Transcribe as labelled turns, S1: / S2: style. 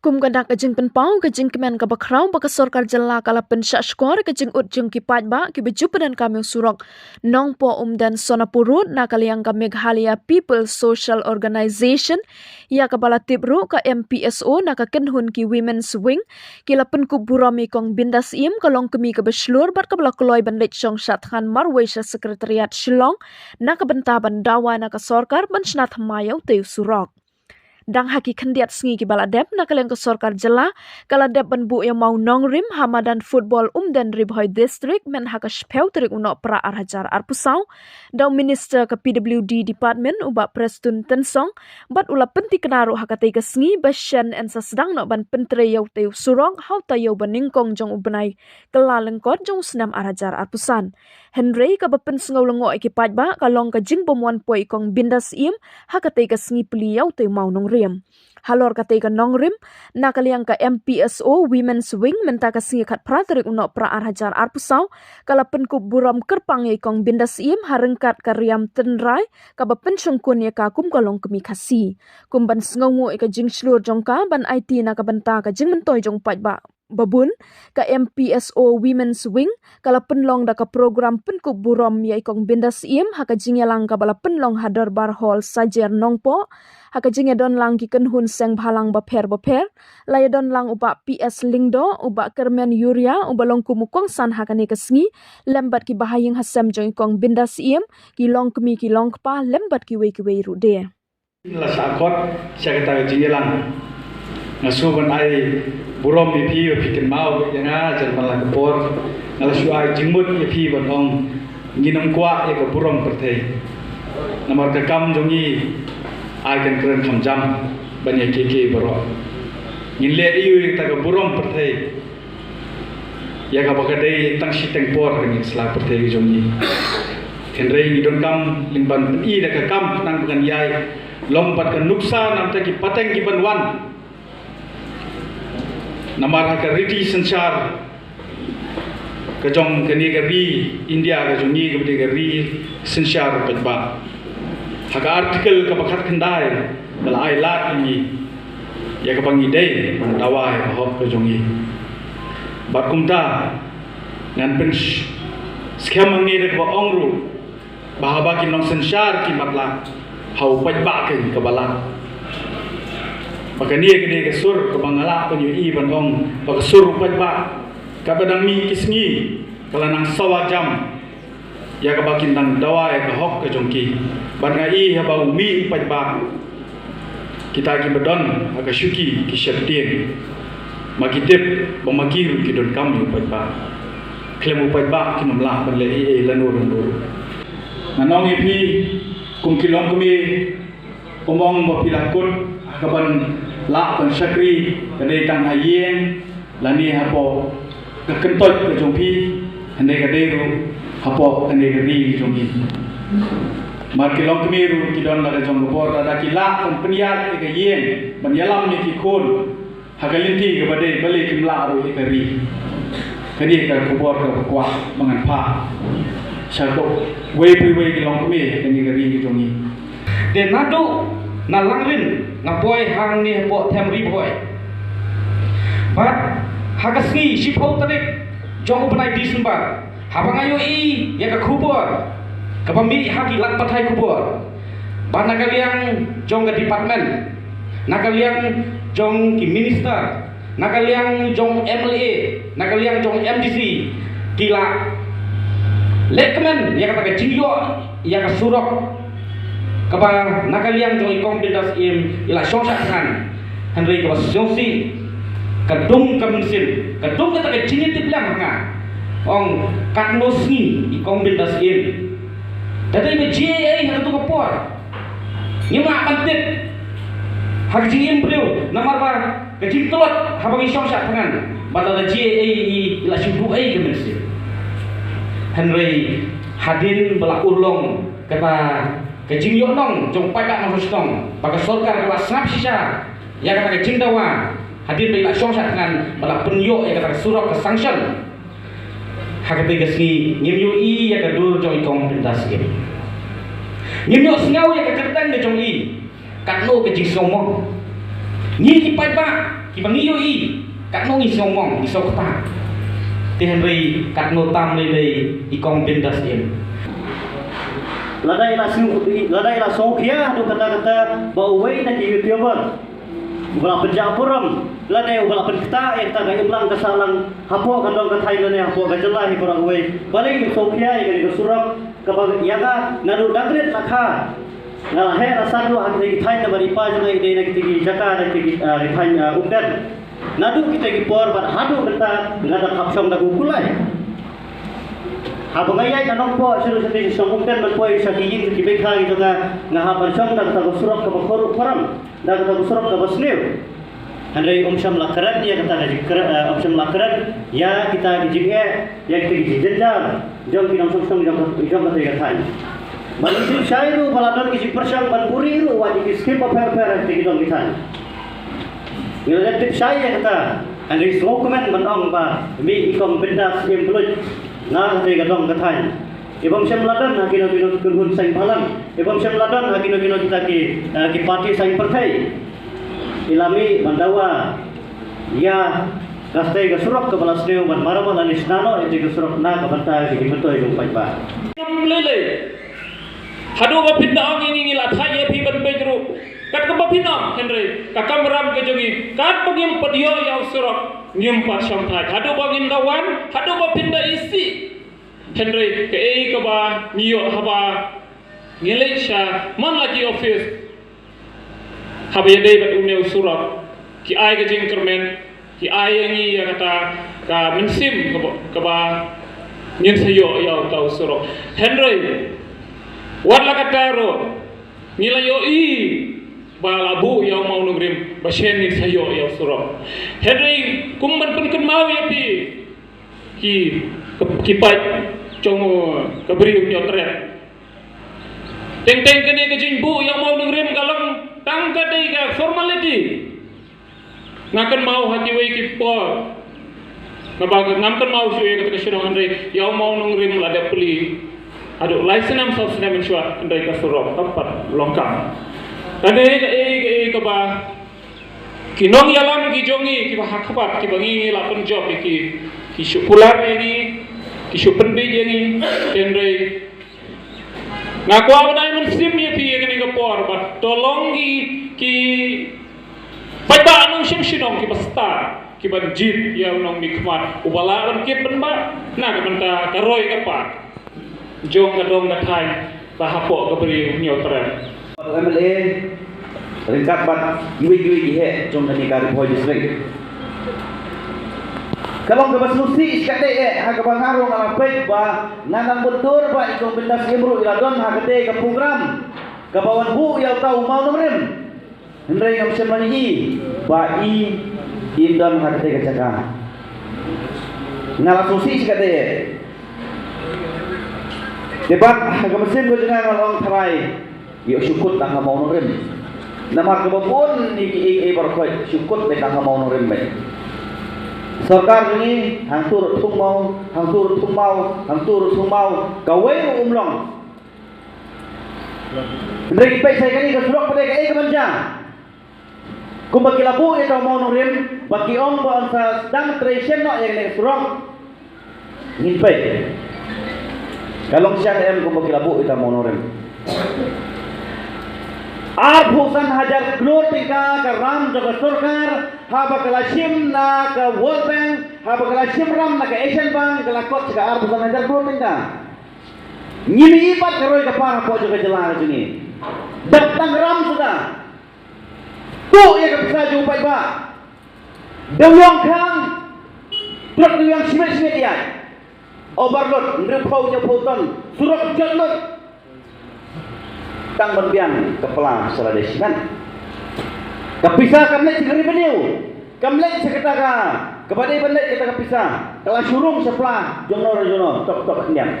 S1: kum kandak kajing penpau kajing kemen ka bakrau baka sorkar jala kala pensyak skor kajing ut jeng ki pajba ki beju padan kami surok nong po dan sonapurut nakaliang ka Meghalaya People Social Organization ya ka bala tibru ka MPSO nakakenhun ki Women's Wing kila penkup burami kong bindas im kalong kemi ka beslur bat ka bala kloy bandit chong syathan marwesha sekretariat Shillong nakabentaban dawa naka sorkar bansnat mayau teu surok. Dang haki kendiat sengi ki baladep nakalian ke sorkar jela kaladep banbu yang mau nongrim hamadan football dan ribhoi district men haka speu terik unok pra arhajar arpusau daw minister ke PWD department uba Preston Tensong bat ula penti kenaru haka tei ke sengi basyan ensa sedang nok ban pentre yau teu surong hau tayau baningkong jong ubenai kelalengkot jong senam arhajar arpusan Henry ka bapen sengau lengo iki pajba kalong ka jing pemuan poi kong bindas im haka tei ke sengi peli yau teu mau nongrim halor kate ka nongrim nakaliang ka MPSO Women's Wing menta ka singi kat praterik unok pra arhajar arpusau kala penkup buram kerpang ye kong bindas im harengkat ka riam tenrai ka bapen sungkun ye ka kum kalong kemi kasi kumban sengongu ka jing slur jongka ban IT na ka benta ka jing mentoy jong pajba babun ka MPSO Women's Wing kala penlong da ka program penkup buram ye kong bindas im haka jingyalang ka bala penlong hadar bar hall sajer nongpo haka jingya don lang ki kenhun seng bhalang baper laya don lang uba PS Lingdo uba kermen Yuria uba long kumukong san haka ne kesngi lembat ki bahaying hasem jong kong bindas im ki long kemi ki long pa lembat ki wei rude
S2: la sakot sekretari jingyalang ngasuban ai burom pi pikin mau yana jan pala kapor ngala suai jingmut pi bonong nginam kwa e ko burom pertei namar ka kam jongi ai kan kren khamjam banya keke boro nginle iu ta ka burom pertei ya ka bakadei tang siteng por kan sla pertei jongi kenrei ni don kam lingban i da ka kam nang kan yai lompat ka nuksa nam ta ki pateng ki banwan namar haka riti sensar kajong kani gari India kajong ni kebudi gari sensar pajba haka artikel kabakat kendai dalam ailat ini ya kabangi day mandawai hok kajong ni bakumta ngan pen skema ni dek ba ongru bahaba ki nong sensar ki matla hau pajba ke kabala maka ni kene ke sur ke bangala penyu i bandong baka sur pajba kabadang mi kisngi kala nang sawa jam ya ka bakin nang dawa ya ka hok ke jongki banga i ha bau mi pajba kita ki bedon aga syuki ki syatien makitip bamakir ki don kam pajba klemu pajba ki namla banle i lanur nanong i pi kum kilong kumi omong mo pilakut kaban la pan sakri kadai tang hayeng lani hapo kekentot ke jongpi hande kadai ru hapo hande gari jongpi mar kilong kemiru kidon la jong bor ada kila pan peniat ke yen ban yalam ni ki khon hagalinti ke badai balik kimla ru ikari kadi ka kubor ka kwa mangan pha sako we kilong kemi hande gari jongi
S3: de nado na langrin na boy hang ni bo them ri boy bat hagasni shipau tarik jong ubnai Disember habangayo i ya ka khubor ka pami hagi lat pathai khubor ba nakaliang jong ka department nakaliang jong ki minister nakaliang jong MLA nakaliang jong MDC kila lekmen ya ka jingyo ya ka surok kaba nakaliang jong ikong bindas im ila syongsa kan Henry kaba syongsi kadung kaminsin kadung kata ke jingit tiblang nga ong katnosni ikong bindas im dadi be GAA hatu kapor ngima kantit hak jingim beliau namar ba ke jing telot habang syongsa kan badala GAA ila syubu ai kaminsin Henry hadin bela ulong kata kejing yok nong jong pada nong nong pakai sorkar kelas snap sisa ya kata kejing dawa hadir bila syong sat dengan bala penyok ya kata surok ke sanction hak ketiga sini nyimyu i ya kadur jong ikong pintas game nyimyu sengau ya kertang de jong i katno kejing somo ni ki pai ba kibangi yo i kat no ngi somong i sokta ti Henry kat no tam le i kong bindas em
S4: ladai la songkhia tu kata-kata bauwei na YouTuber bala penjapuram ladai bala penkta yang tak ulang kesalang hapo kadang kathai ne hapo gajalai korang wei paling songkhia yang suram kapag yaga nadu dagret lakha na he rasa lu hak di thai na bari pa jana ide na kiti jaka na kiti thai umdan nadu kita ki por bar hadu kata ngada khapsong da gulai habangay na nong po sino sa tingin sangkumten man po ay sa kiyin ki bekha ito nga hapan siyang nagtagusurok ka bakoro param nagtagusurok ka basnew handai syam lakaran ya kata syam lakaran ya kita gijige ya kita gijenjar jong kinang sungsung jong kata ya than Malaysia syairu baladon kisi persang ban puri ru wa di skip per ti dong kithan ngilad tip saya kata handai smokeman manong ba mi ikom bindas employed na kay gadong katay ibang siyam ladan na kino kunhun sang palang ibang siyam ladan na kino kita ki party sang partai ilami mandawa ya kastay gasurok ka balas niyo man maraman anis nano iti gasurok na kabantay si kimatoy yung payba
S5: lele hadu ba pinda ang ini la thai phi ban pedro kat ka ba pinam Henry kakam ram ke jongi kat pagim padio yaw surok nyum pa syam thai hadu ba ngin dawan hadu ba pinda isi Henry ke ei ka ba niyo haba ngilai sha man lagi office haba ye dei ba umeu surok ki ai ke jing kermen ki ai ngi ya kata ka mensim ka ba ngin sayo yaw tau surok Henry Wat la kataro nila yo i balabu yaw mau nugrim bashen ni sayo yaw suro Henry kumban pun mau ya pi ki pai chong kabri yo tret teng kene ke jingbu yaw mau nugrim galang tang ka dei ga formality ngakan mau hati wei ki po ngabag ngamkan mau suye ka shiro Henry yaw mau nugrim la de puli Aduh, license am sab sina menshua andai ka surok tempat longkang. Tadi ke ba kinong yalam ki jongi ki ba hakpat ki bangi la pun job ki syukular ni ki syupen bi ni tendai ngaku abadai muslim ye pi ni ka por ba tolong ki pada anong shinong ki basta ki ban jit ya unong mikmat ubala ban ki ban ba na ka ban ka roy ka pa jong kadong na thai bahapo kabri nyotra
S4: MLA ringkat bat yui he jong ni kari poi district kalong ke basnusi iskate ha ka bangaro ngala pek ba nanang betur ba ikong bindas imru iladon ha kate ka program ka bawan bu ya tau mau nomrem hendrai ngam semani ba i indon ha kate ka jaga ngala susi iskate debat agama Muslim ko jangan orang tharai yo syukut tang mau norim nama kebapun ni barkoi syukut be tang mau norim be sarkar ni hangtur thumau kawai umlong ndrei pe sai kani ka surok pade ka kemanja kumbaki labu ni tau mau norim baki ong ba sa dang tradition no yang ni surok ngin pe Kalong siya em kumbagi labu ita monorem. Arbusan hajar klor tingka ke ram jaga sarkar haba kalasim na ke World Bank haba kalasim ram na ke Asian Bank kelakot ke arbusan hajar klor tingka. Nyimi ipat keroi ke para po jaga jelah sini. Datang ram sudah. Tu ia ke bisa jumpai ba. Dewang kang truk yang simit dia. Overload, ngerepau nyeputan, surat jalan tang berbiang kepala salah desikan kepisah kamlet segeri beniu kamlet seketaka kepada ibadat kita kepisah telah surung sepelah jono tok kendiam